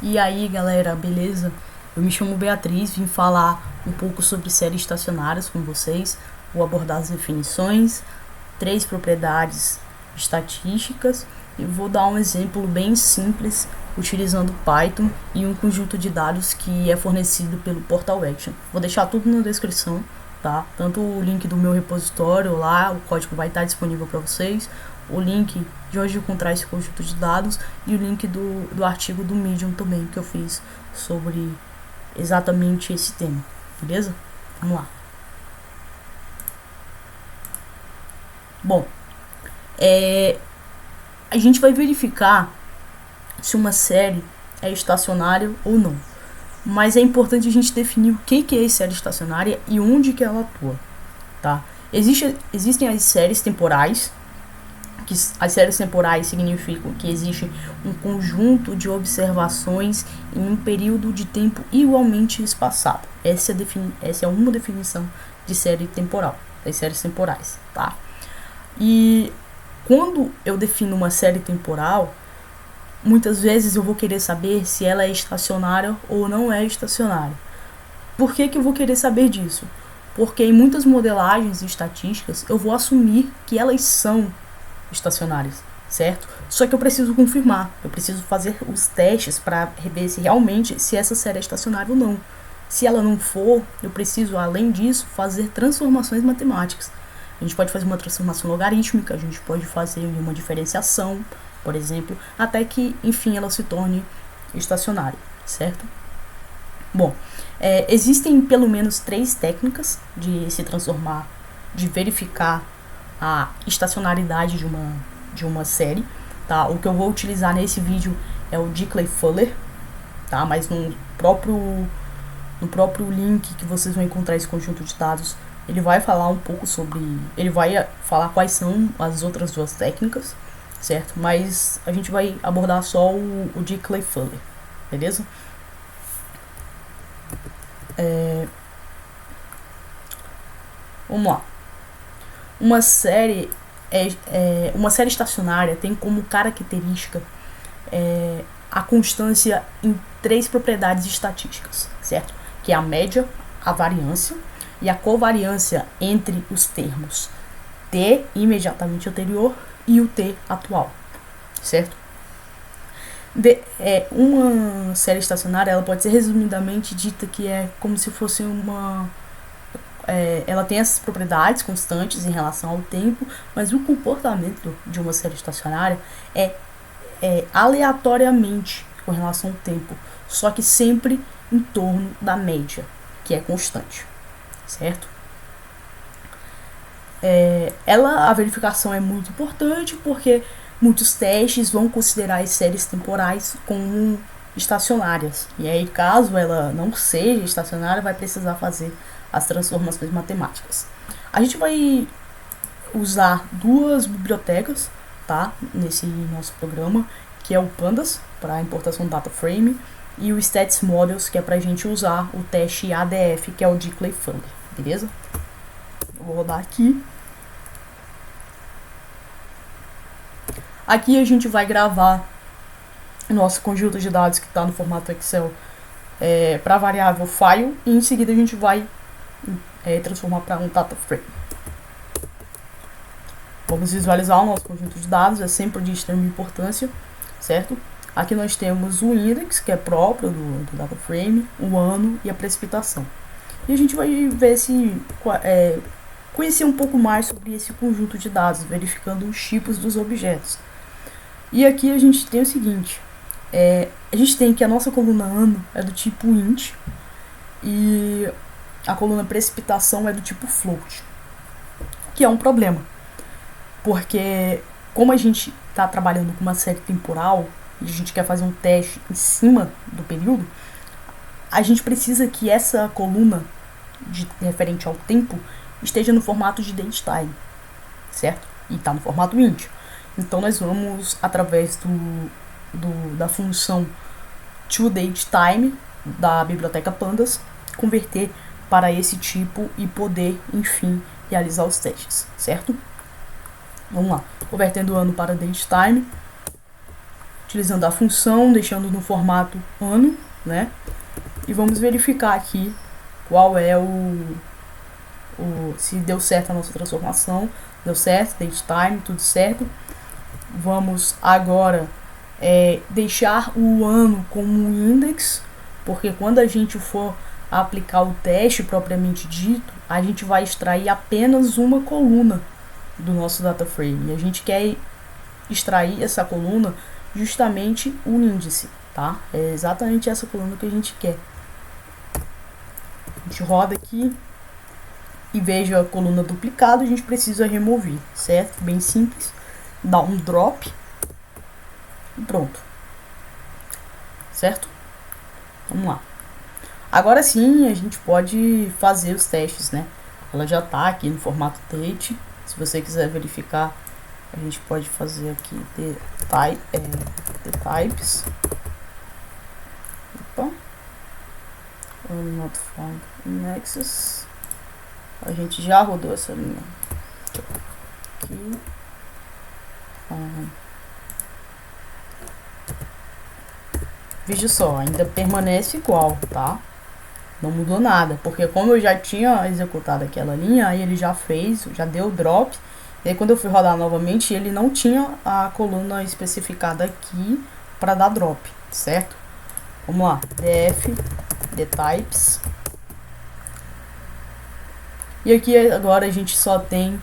E aí, galera, beleza? Eu me chamo Beatriz, vim falar um pouco sobre séries estacionárias com vocês. Vou abordar as definições, 3 propriedades estatísticas e vou dar um exemplo bem simples utilizando Python e um conjunto de dados que é fornecido pelo Portal Action. Vou deixar tudo na descrição, tá? Tanto o link do meu repositório lá, o código vai estar disponível para vocês, o link de onde encontrar esse conjunto de dados e o link do artigo do Medium também que eu fiz sobre exatamente esse tema, beleza? Vamos lá. Bom, a gente vai verificar se uma série é estacionária ou não. Mas é importante a gente definir o que é série estacionária e onde que ela atua, tá? Existem as séries temporais, que as séries temporais significam que existe um conjunto de observações em um período de tempo igualmente espaçado. Essa é uma definição de série temporal, das séries temporais, tá? E quando eu defino uma série temporal, muitas vezes eu vou querer saber se ela é estacionária ou não é estacionária. Por que eu vou querer saber disso? Porque em muitas modelagens e estatísticas eu vou assumir que elas são estacionárias, certo? Só que eu preciso confirmar, eu preciso fazer os testes para ver se realmente se essa série é estacionária ou não. Se ela não for, eu preciso, além disso, fazer transformações matemáticas. A gente pode fazer uma transformação logarítmica, a gente pode fazer uma diferenciação, por exemplo, até que, enfim, ela se torne estacionária, certo? Bom, existem pelo menos 3 técnicas de se transformar, de verificar a estacionalidade de uma série, tá? O que eu vou utilizar nesse vídeo é o Dickley-Fuller, tá? Mas no próprio link que vocês vão encontrar esse conjunto de dados, ele vai falar um pouco sobre, ele vai falar quais são as outras 2 técnicas, certo? Mas a gente vai abordar só o Dickley-Fuller, beleza? Vamos lá. Uma série estacionária tem como característica a constância em 3 propriedades estatísticas, certo? Que é a média, a variância e a covariância entre os termos T imediatamente anterior e o T atual, certo? Uma série estacionária ela pode ser resumidamente dita que é como se fosse ela tem essas propriedades constantes em relação ao tempo, mas o comportamento de uma série estacionária é aleatoriamente com relação ao tempo, só que sempre em torno da média, que é constante, certo? A verificação é muito importante porque muitos testes vão considerar as séries temporais como estacionárias. E aí, caso ela não seja estacionária, vai precisar fazer as transformações matemáticas. A gente vai usar 2 bibliotecas, tá? Nesse nosso programa, que é o Pandas, para importação data frame, e o Stats Models, que é para a gente usar o teste ADF, que é o Dickley-Fuller, beleza? Eu vou rodar aqui. Aqui a gente vai gravar nosso conjunto de dados que está no formato Excel para a variável file, e em seguida a gente vai transformar para um data frame. Vamos visualizar o nosso conjunto de dados, é sempre de extrema importância, certo? Aqui nós temos o index, que é próprio do data frame, o ano e a precipitação. E a gente vai ver conhecer um pouco mais sobre esse conjunto de dados, verificando os tipos dos objetos. E aqui a gente tem o seguinte, a gente tem que a nossa coluna ano é do tipo int e a coluna precipitação é do tipo float, que é um problema, porque como a gente está trabalhando com uma série temporal e a gente quer fazer um teste em cima do período, a gente precisa que essa coluna referente ao tempo esteja no formato de datetime, certo? E está no formato int. Então nós vamos, através da função toDateTime da biblioteca Pandas, converter para esse tipo e poder, enfim, realizar os testes, certo? Vamos lá. Convertendo o ano para datetime, utilizando a função, deixando no formato ano, né? E vamos verificar aqui qual é se deu certo a nossa transformação. Deu certo, date time, tudo certo. Vamos agora deixar o ano como um index, porque quando a gente for aplicar o teste propriamente dito, a gente vai extrair apenas uma coluna do nosso data frame. E a gente quer extrair essa coluna justamente o índice, tá? É exatamente essa coluna que a gente quer. A gente roda aqui e veja a coluna duplicada, a gente precisa remover, certo? Bem simples. Dá um drop e pronto. Certo? Vamos lá. Agora sim, a gente pode fazer os testes, né? Ela já tá aqui no formato date. Se você quiser verificar, a gente pode fazer aqui the types. Opa. Not found indexes. A gente já rodou essa linha. Aqui. Veja só, ainda permanece igual, tá? Não mudou nada, porque como eu já tinha executado aquela linha, aí ele já fez, já deu o drop. E aí quando eu fui rodar novamente, ele não tinha a coluna especificada aqui para dar drop, certo? Vamos lá, df, the types. E aqui agora a gente só tem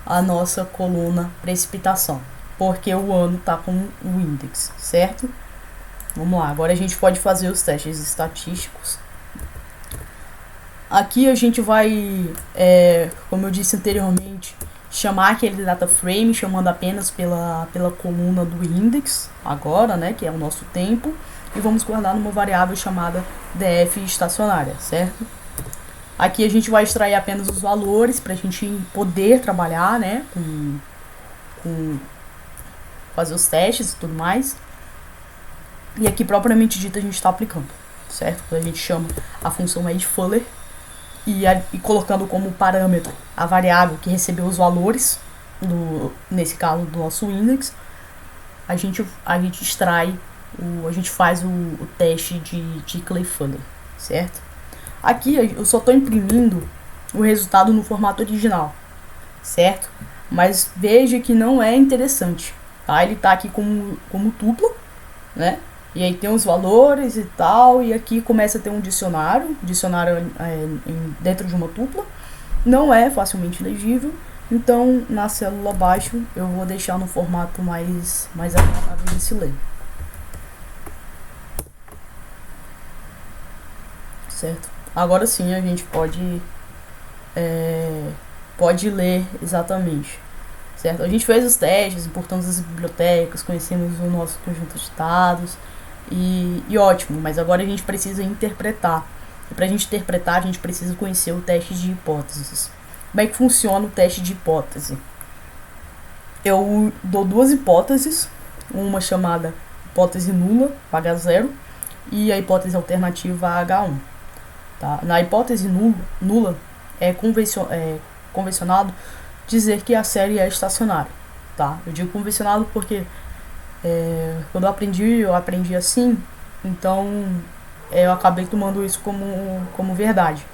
a nossa coluna precipitação, porque o ano tá com o index, certo? Vamos lá, agora a gente pode fazer os testes estatísticos. Aqui a gente vai, como eu disse anteriormente, chamar aquele data frame, chamando apenas pela coluna do index, agora, né, que é o nosso tempo, e vamos guardar numa variável chamada df estacionária, certo? Aqui a gente vai extrair apenas os valores para a gente poder trabalhar, né, com fazer os testes e tudo mais. E aqui, propriamente dito, a gente está aplicando, certo? A gente chama a função addFuller e colocando como parâmetro a variável que recebeu os valores, nesse caso do nosso index, a gente extrai, a gente faz o teste de Clay-Fuller, certo? Aqui eu só estou imprimindo o resultado no formato original, certo? Mas veja que não é interessante, tá? Ele está aqui como tupla, né? E aí tem os valores e tal, e aqui começa a ter um dicionário dentro de uma tupla. Não é facilmente legível, então na célula abaixo eu vou deixar no formato mais agradável de se ler. Certo? Agora sim a gente pode ler exatamente. Certo? A gente fez os testes, importamos as bibliotecas, conhecemos o nosso conjunto de dados e ótimo, mas agora a gente precisa interpretar. E para a gente interpretar, a gente precisa conhecer o teste de hipóteses. Como é que funciona o teste de hipótese? Eu dou duas hipóteses, uma chamada hipótese nula, H0, e a hipótese alternativa H1. Tá? Na hipótese nula é convencionado dizer que a série é estacionária. Tá? Eu digo convencionado porque quando eu aprendi assim, então eu acabei tomando isso como verdade,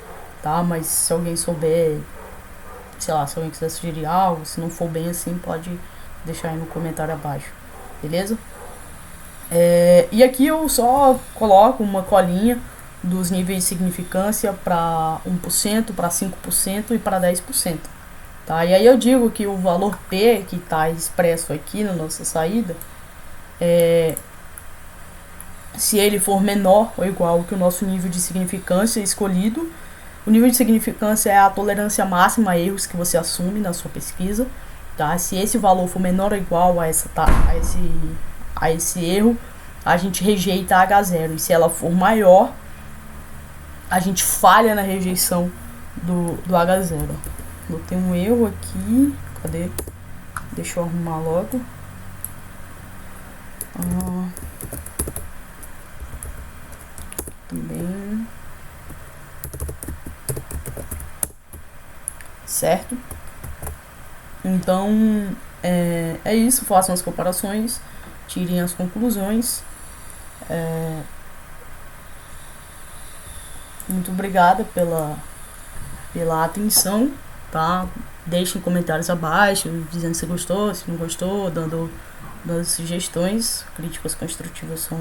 tá? Mas se alguém souber, sei lá, se alguém quiser sugerir algo, se não for bem assim, pode deixar aí no comentário abaixo, beleza? E aqui eu só coloco uma colinha dos níveis de significância para 1%, para 5% e para 10%, tá? E aí eu digo que o valor P que está expresso aqui na nossa saída, se ele for menor ou igual que o nosso nível de significância escolhido. O nível de significância é a tolerância máxima a erros que você assume na sua pesquisa, tá? Se esse valor for menor ou igual a esse erro, a gente rejeita a H0. E se ela for maior, a gente falha na rejeição do H0. Eu tenho um erro aqui. Cadê? Deixa eu arrumar logo. Também. Certo? Então, é isso. Façam as comparações tirem as conclusões. Muito obrigada pela atenção, tá? Deixem comentários abaixo, dizendo se gostou, se não gostou, dando sugestões. Críticas construtivas são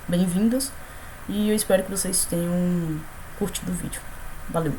bem-vindas. E eu espero que vocês tenham curtido o vídeo. Valeu!